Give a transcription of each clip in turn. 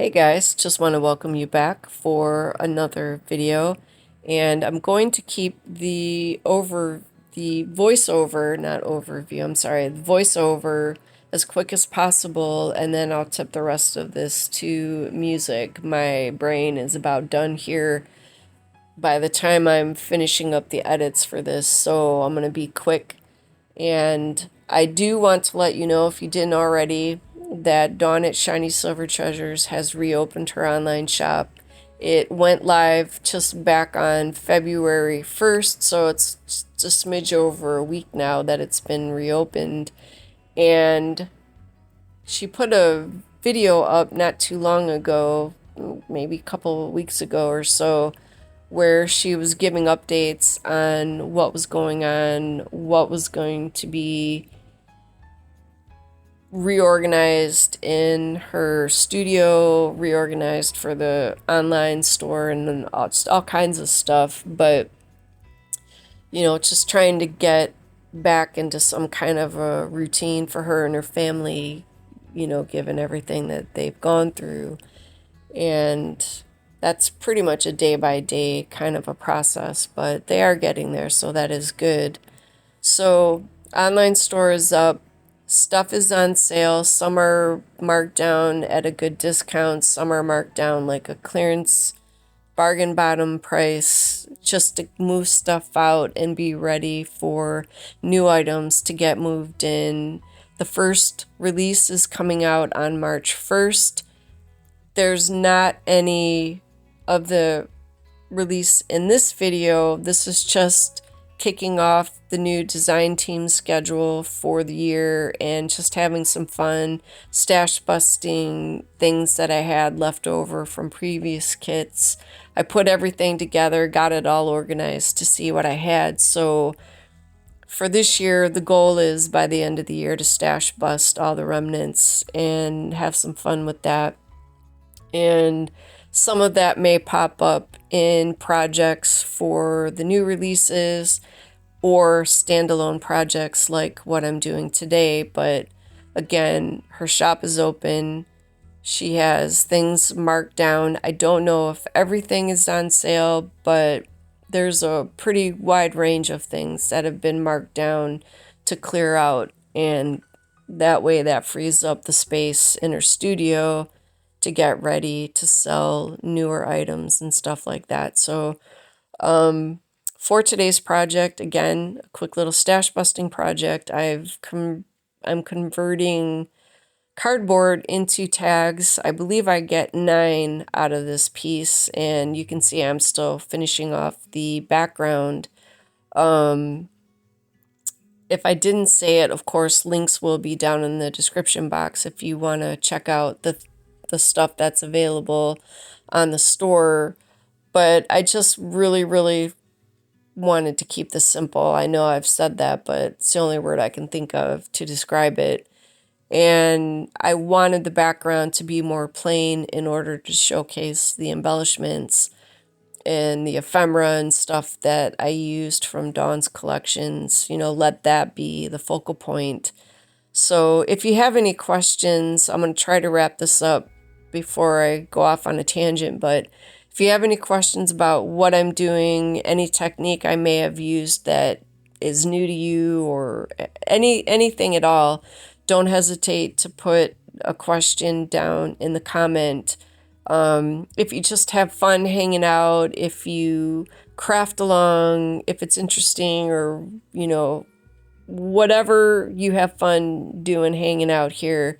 Hey guys, just want to welcome you back for another video, and I'm going to keep the voiceover, not overview, I'm sorry, the voiceover as quick as possible, and then I'll tip the rest of this to music. My brain is about done here by the time I'm finishing up the edits for this, so I'm going to be quick. And I do want to let you know, if you didn't already, that Dawn at ShinySilverTreasures has reopened her online shop. It went live just back on February 1st, so it's just a smidge over a week now that it's been reopened. And she put a video up not too long ago, maybe a couple of weeks ago or so, where she was giving updates on what was going on, what was going to be reorganized in her studio, reorganized for the online store, and then all kinds of stuff. But, you know, just trying to get back into some kind of a routine for her and her family, you know, given everything that they've gone through. And that's pretty much a day-by-day kind of a process, but they are getting there, so that is good. So, online store is up. Stuff is on sale. Some are marked down at a good discount. Some are marked down like a clearance bargain bottom price, just to move stuff out and be ready for new items to get moved in. The first release is coming out on March 1st. There's not any of the release in this video. This is just kicking off the new design team schedule for the year and just having some fun, stash busting things that I had left over from previous kits. I put everything together, got it all organized to see what I had. So for this year, the goal is by the end of the year to stash bust all the remnants and have some fun with that. And some of that may pop up in projects for the new releases or standalone projects like what I'm doing today. But again, her shop is open. She has things marked down. I don't know if everything is on sale, but there's a pretty wide range of things that have been marked down to clear out. And that way that frees up the space in her studio to get ready to sell newer items and stuff like that. So for today's project, again, a quick little stash busting project, I'm converting cardboard into tags. I believe I get 9 out of this piece, and you can see I'm still finishing off the background. If I didn't say it, of course, links will be down in the description box if you want to check out the stuff that's available on the store. But I just really wanted to keep this simple. I know I've said that, but it's the only word I can think of to describe it. And I wanted the background to be more plain in order to showcase the embellishments and the ephemera and stuff that I used from Dawn's collections. You know, let that be the focal point. So if you have any questions, I'm going to try to wrap this up before I go off on a tangent, but if you have any questions about what I'm doing, any technique I may have used that is new to you, or anything at all, don't hesitate to put a question down in the comment. If you just have fun hanging out, if you craft along, if it's interesting, or, you know, whatever you have fun doing hanging out here,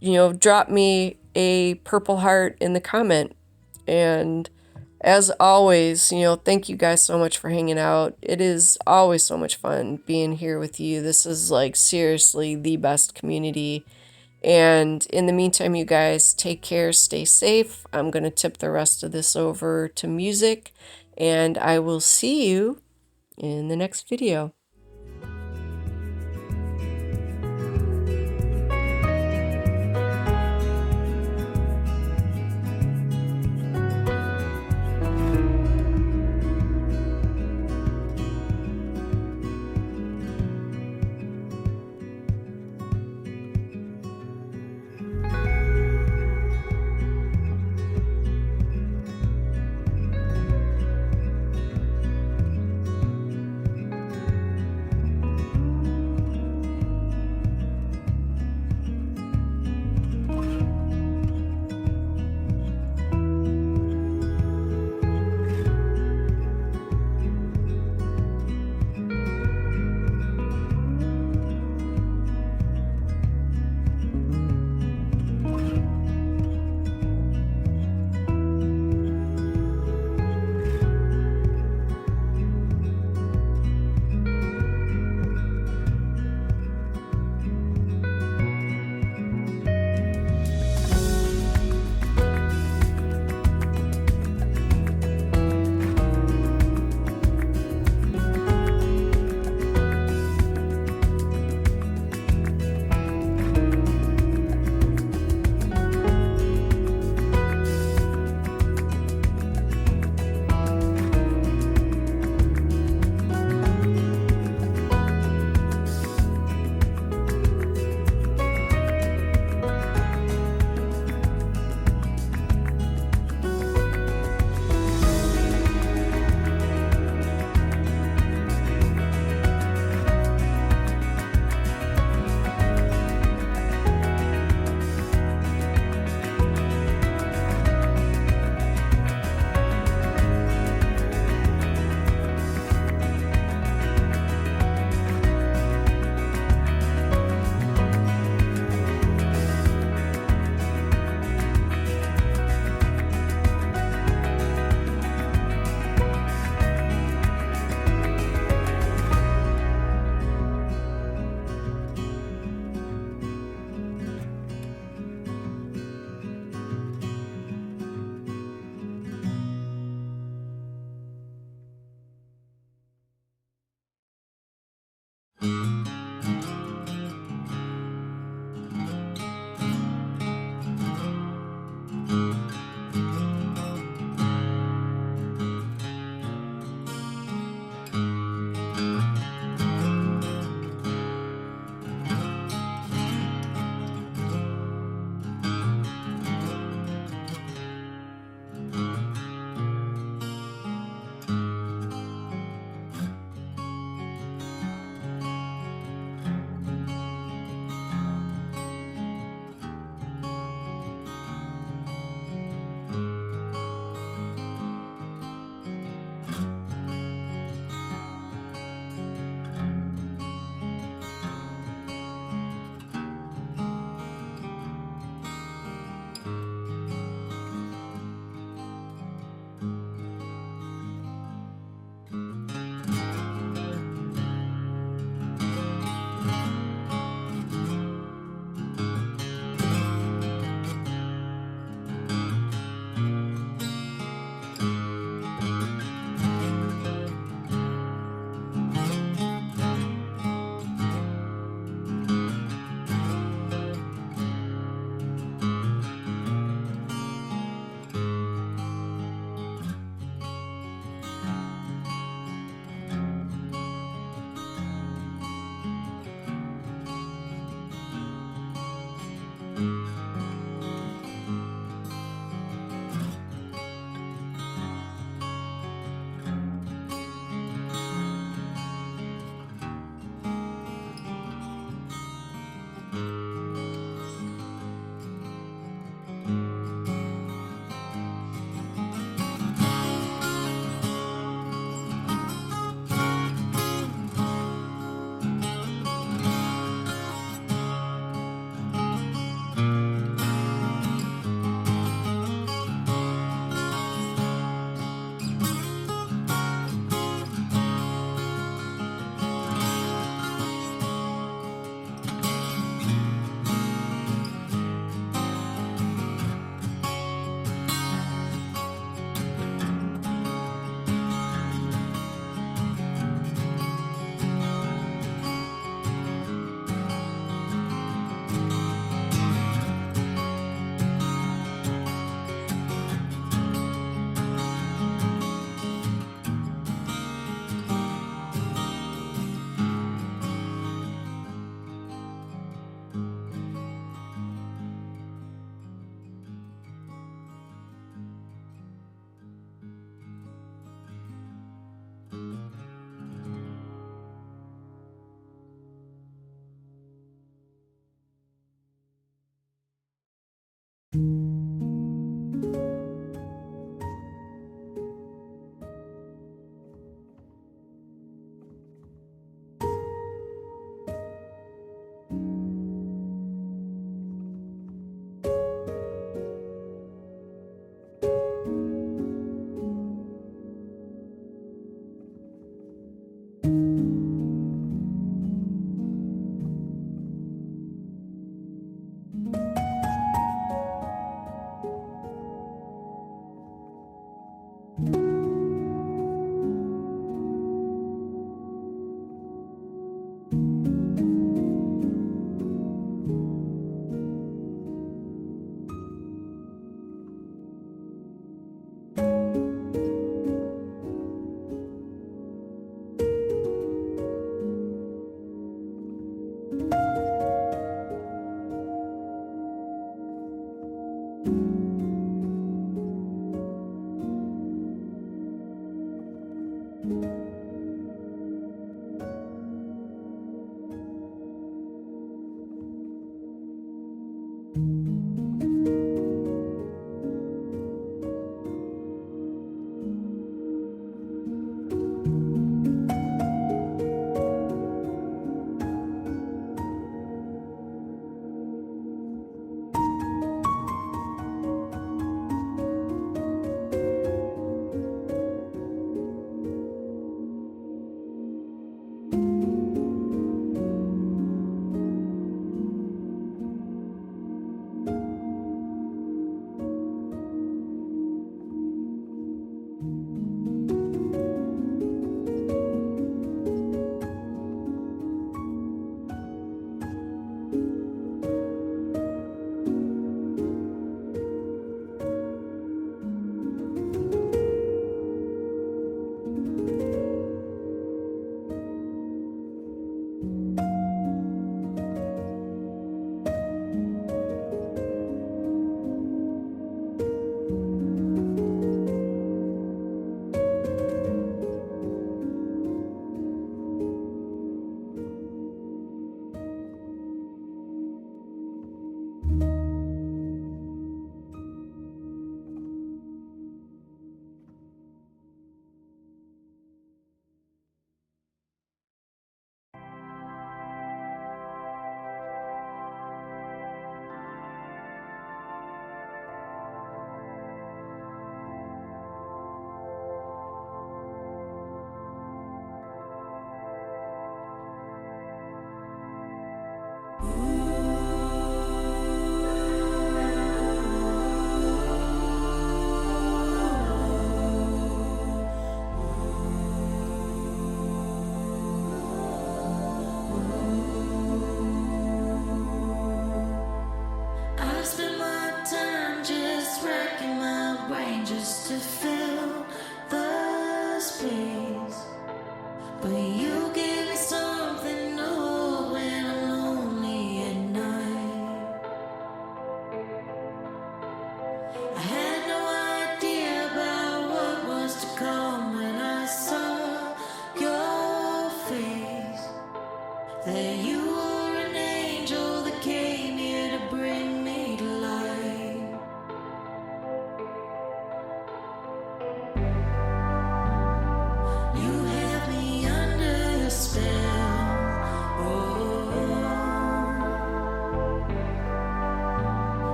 you know, drop me a purple heart in the comment. And as always, you know, thank you guys so much for hanging out. It is always so much fun being here with you. This is like seriously the best community. And in the meantime, you guys take care, stay safe. I'm going to tip the rest of this over to music, and I will see you in the next video.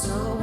So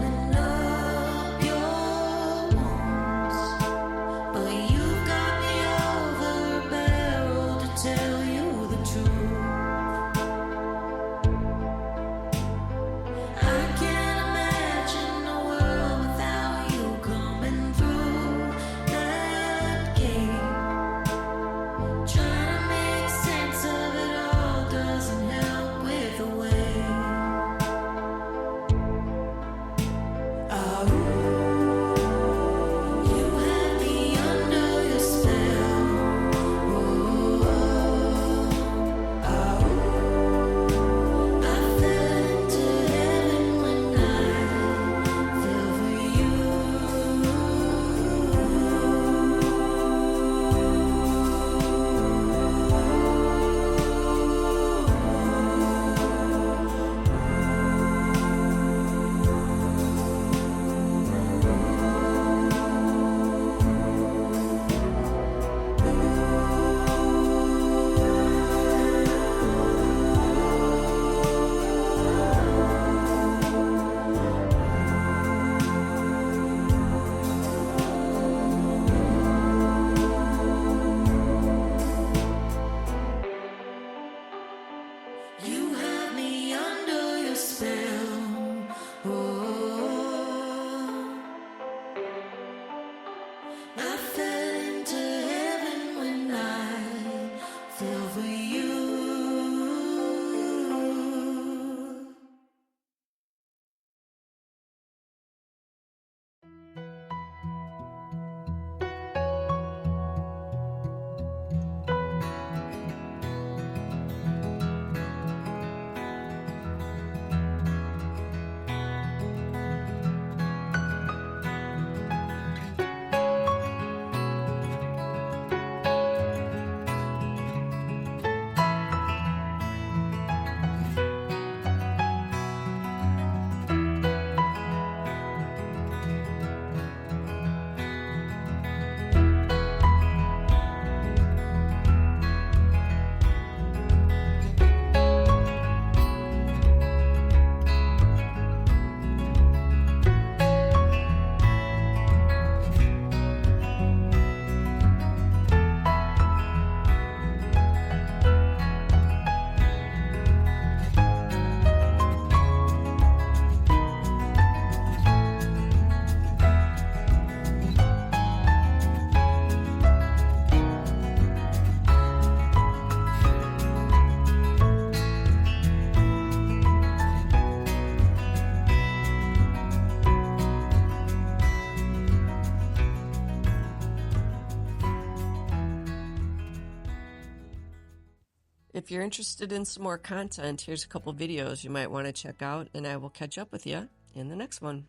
If you're interested in some more content, here's a couple videos you might want to check out, and I will catch up with you in the next one.